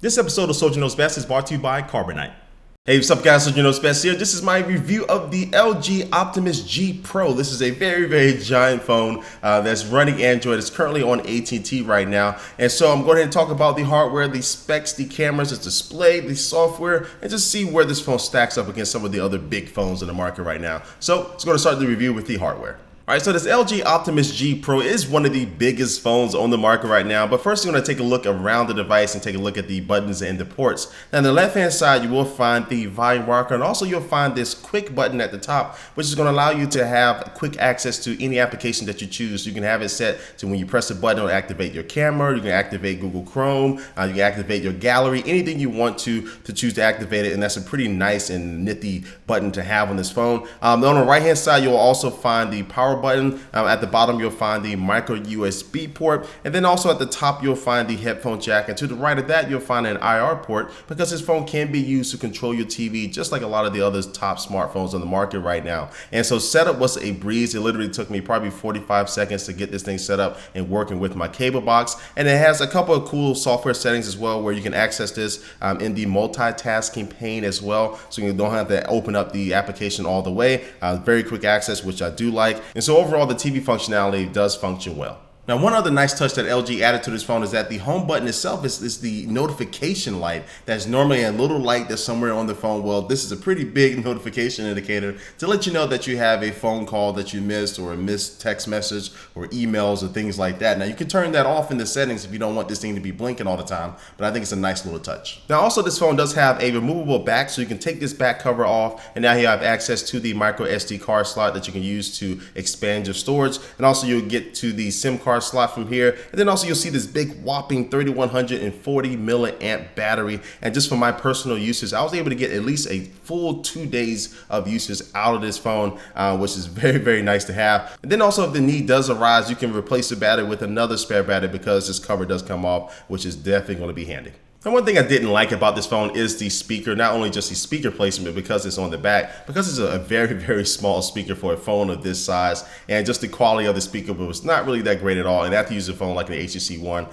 This episode of Soldier Knows Best is brought to you by Carbonite. Hey, what's up guys, Soldier Knows Best here. This is my review of the LG Optimus G Pro. This is a very giant phone that's running Android. It's currently on AT&T right now. And so I'm going to talk about the hardware, the specs, the cameras, the display, the software, and just see where this phone stacks up against some of the other big phones in the market right now. So let's go to start the review with the hardware. Alright, so this LG Optimus G Pro is one of the biggest phones on the market right now, but first you're going to take a look around the device and take a look at the buttons and the ports. Now on the left hand side you will find the volume rocker, and also you'll find this quick button at the top, which is going to allow you to have quick access to any application that you choose. You can have it set to when you press the button it'll activate your camera, you can activate Google Chrome, you can activate your gallery, anything you want to choose to activate it, and that's a pretty nice and nifty button to have on this phone. On the right hand side you'll also find the power button. At the bottom you'll find the micro USB port, and then also at the top you'll find the headphone jack, and to the right of that you'll find an IR port, because this phone can be used to control your TV just like a lot of the other top smartphones on the market right now. And so setup was a breeze. It literally took me probably 45 seconds to get this thing set up and working with my cable box, and it has a couple of cool software settings as well where you can access this in the multitasking pane as well, so you don't have to open up the application all the way. Very quick access, which I do like. And so overall the TV functionality does function well. Now, one other nice touch that LG added to this phone is that the home button itself is the notification light. That's normally a little light that's somewhere on the phone. Well, this is a pretty big notification indicator to let you know that you have a phone call that you missed, or a missed text message, or emails, or things like that. Now, you can turn that off in the settings if you don't want this thing to be blinking all the time, but I think it's a nice little touch. Now, also this phone does have a removable back, so you can take this back cover off, and now you have access to the micro SD card slot that you can use to expand your storage, and also you'll get to the SIM card slot from here, and then also you'll see this big whopping 3140 milliamp battery. And just for my personal uses, I was able to get at least a full 2 days of usage out of this phone, which is very nice to have. And then also if the need does arise, you can replace the battery with another spare battery, because this cover does come off, which is definitely going to be handy. And one thing I didn't like about this phone is the speaker. Not only just the speaker placement, because it's on the back, because it's a very small speaker for a phone of this size, and just the quality of the speaker was not really that great at all. And after you use a phone like an HTC One,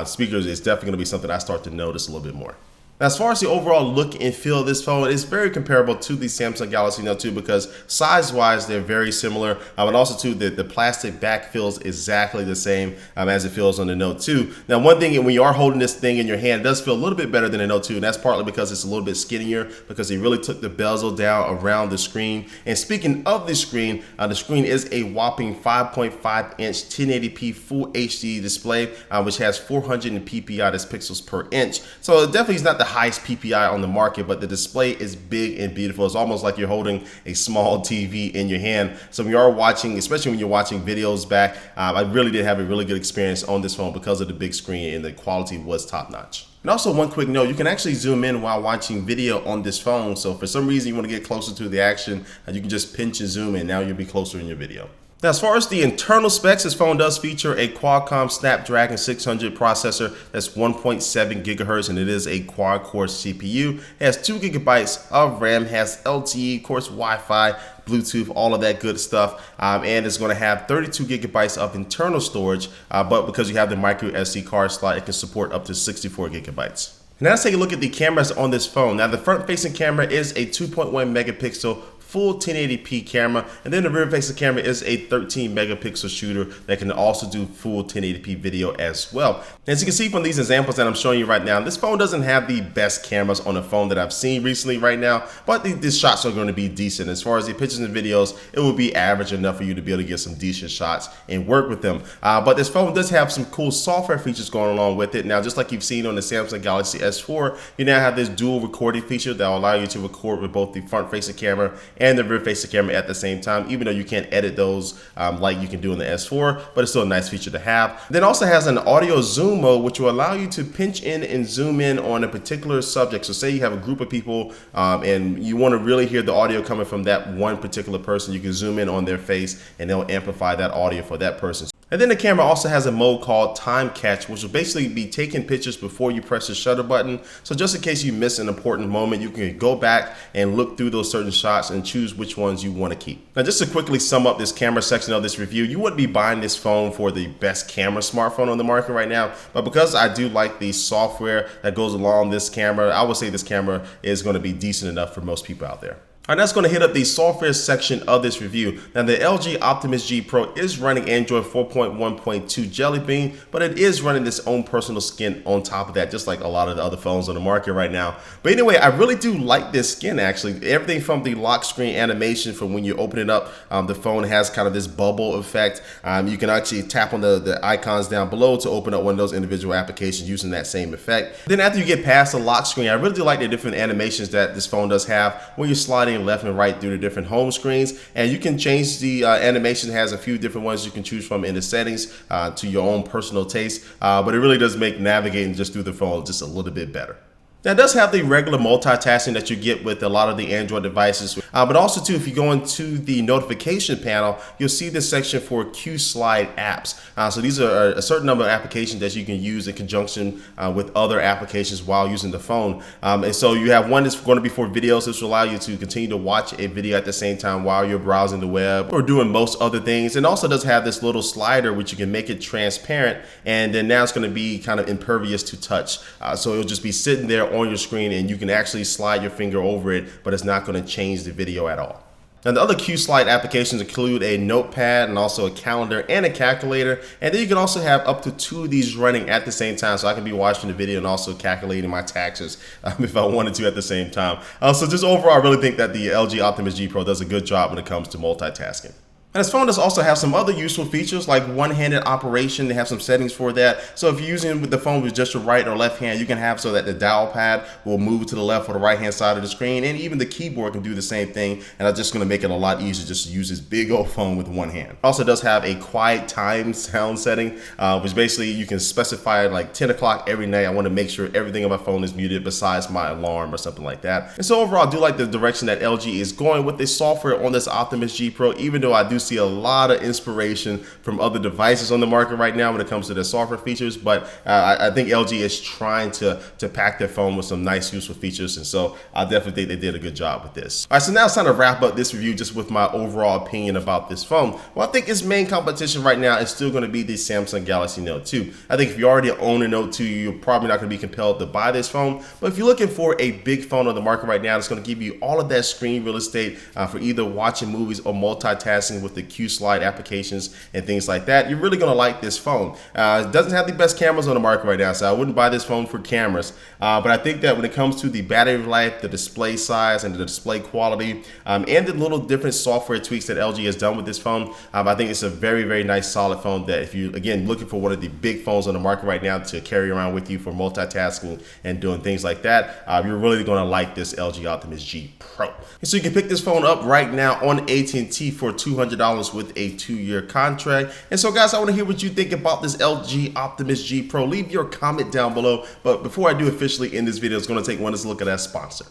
speakers is definitely going to be something I start to notice a little bit more. Now, as far as the overall look and feel of this phone, it's very comparable to the Samsung Galaxy Note 2, because size-wise they're very similar, and also too the plastic back feels exactly the same as it feels on the Note 2. Now, one thing, when you are holding this thing in your hand, it does feel a little bit better than the Note 2, and that's partly because it's a little bit skinnier, because they really took the bezel down around the screen. And speaking of the screen is a whopping 5.5-inch 1080p Full HD display, which has 400 ppi, that's pixels per inch. So it definitely is not the highest PPI on the market, but the display is big and beautiful. It's almost like you're holding a small TV in your hand. So when you are watching, especially when you're watching videos back, I really did have a really good experience on this phone because of the big screen, and the quality was top notch. And also, one quick note, you can actually zoom in while watching video on this phone. So for some reason you want to get closer to the action, you can just pinch and zoom in. Now you'll be closer in your video. Now, as far as the internal specs, this phone does feature a Qualcomm Snapdragon 600 processor that's 1.7 gigahertz, and it is a quad-core CPU. It has 2 gigabytes of RAM, has LTE, of course, Wi-Fi, Bluetooth, all of that good stuff, and it's going to have 32 gigabytes of internal storage, but because you have the micro SD card slot, it can support up to 64 gigabytes. Now let's take a look at the cameras on this phone. Now, the front-facing camera is a 2.1 megapixel full 1080p camera, and then the rear facing camera is a 13 megapixel shooter that can also do full 1080p video as well. As you can see from these examples that I'm showing you right now, this phone doesn't have the best cameras on a phone that I've seen recently right now, but these shots are going to be decent. As far as the pictures and videos, it will be average enough for you to be able to get some decent shots and work with them. But this phone does have some cool software features going along with it. Now, just like you've seen on the Samsung Galaxy S4, you now have this dual recording feature that will allow you to record with both the front facing camera and the rear facing camera at the same time, even though you can't edit those like you can do in the S4, but it's still a nice feature to have. Then also has an audio zoom mode, which will allow you to pinch in and zoom in on a particular subject. So say you have a group of people and you want to really hear the audio coming from that one particular person, you can zoom in on their face and they'll amplify that audio for that person. And then the camera also has a mode called time catch, which will basically be taking pictures before you press the shutter button. So just in case you miss an important moment, you can go back and look through those certain shots and choose which ones you want to keep. Now, just to quickly sum up this camera section of this review, you wouldn't be buying this phone for the best camera smartphone on the market right now, but because I do like the software that goes along this camera, I would say this camera is going to be decent enough for most people out there. All right, that's going to hit up the software section of this review. Now, the LG Optimus G Pro is running Android 4.1.2 Jelly Bean, but it is running its own personal skin on top of that, just like a lot of the other phones on the market right now. But anyway, I really do like this skin, actually. Everything from the lock screen animation from when you open it up, the phone has kind of this bubble effect. You can actually tap on the icons down below to open up one of those individual applications using that same effect. Then after you get past the lock screen, I really do like the different animations that this phone does have when you're sliding left and right through the different home screens, and you can change the animation. It has a few different ones you can choose from in the settings to your own personal taste, but it really does make navigating just through the phone just a little bit better. Now, it does have the regular multitasking that you get with a lot of the Android devices, but also too, if you go into the notification panel, you'll see this section for Q-Slide apps. So these are a certain number of applications that you can use in conjunction with other applications while using the phone. And so you have one that's going to be for videos. This will allow you to continue to watch a video at the same time while you're browsing the web or doing most other things. And also does have this little slider which you can make it transparent, and then now it's going to be kind of impervious to touch. So it'll just be sitting there on your screen, and you can actually slide your finger over it, but it's not going to change the video at all. Now, the other Q-Slide applications include a notepad and also a calendar and a calculator, and then you can also have up to 2 of these running at the same time, so I can be watching the video and also calculating my taxes if I wanted to at the same time. So just overall, I really think that the LG Optimus G Pro does a good job when it comes to multitasking. And this phone does also have some other useful features like one-handed operation. They have some settings for that. So if you're using the phone with just your right or left hand, you can have so that the dial pad will move to the left or the right hand side of the screen, and even the keyboard can do the same thing. And that's just going to make it a lot easier just to use this big old phone with one hand. It also does have a quiet time sound setting, which basically you can specify like 10 o'clock every night. I want to make sure everything on my phone is muted besides my alarm or something like that. And so overall, I do like the direction that LG is going with the software on this Optimus G Pro, even though I do see a lot of inspiration from other devices on the market right now when it comes to their software features, but I think LG is trying to pack their phone with some nice useful features, and so I definitely think they did a good job with this. All right, so now it's time to wrap up this review just with my overall opinion about this phone. Well, I think its main competition right now is still going to be the Samsung Galaxy Note 2. I think if you already own a Note 2, you're probably not going to be compelled to buy this phone, but if you're looking for a big phone on the market right now, it's going to give you all of that screen real estate for either watching movies or multitasking with the Q-Slide applications and things like that, you're really going to like this phone. It doesn't have the best cameras on the market right now, so I wouldn't buy this phone for cameras. But I think that when it comes to the battery life, the display size, and the display quality, and the little different software tweaks that LG has done with this phone, I think it's a very, very nice, solid phone that if you, again, looking for one of the big phones on the market right now to carry around with you for multitasking and doing things like that, you're really going to like this LG Optimus G Pro. And so you can pick this phone up right now on AT&T for $200 with a 2-year contract. And so guys, I want to hear what you think about this LG Optimus G Pro. Leave your comment down below. But before I do officially end this video, it's going to take one last look at that sponsor.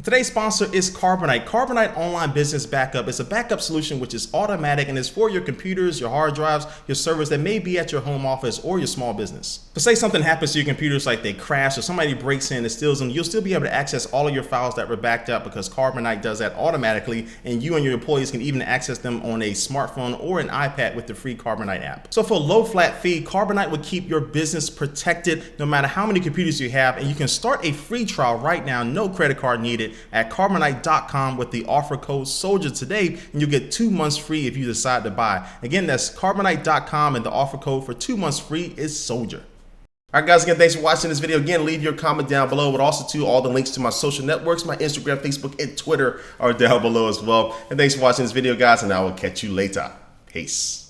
Today's sponsor is Carbonite. Carbonite Online Business Backup is a backup solution which is automatic and is for your computers, your hard drives, your servers that may be at your home office or your small business. But say something happens to your computers, like they crash or somebody breaks in and steals them, you'll still be able to access all of your files that were backed up because Carbonite does that automatically, and you and your employees can even access them on a smartphone or an iPad with the free Carbonite app. So for a low flat fee, Carbonite will keep your business protected no matter how many computers you have, and you can start a free trial right now, no credit card needed, at carbonite.com with the offer code SOLDIER today, and you'll get 2 months free if you decide to buy. Again, that's carbonite.com, and the offer code for 2 months free is SOLDIER. All right, guys, again, thanks for watching this video. Again, leave your comment down below, but also too, all the links to my social networks, my Instagram, Facebook, and Twitter are down below as well. And thanks for watching this video, guys, and I will catch you later. Peace.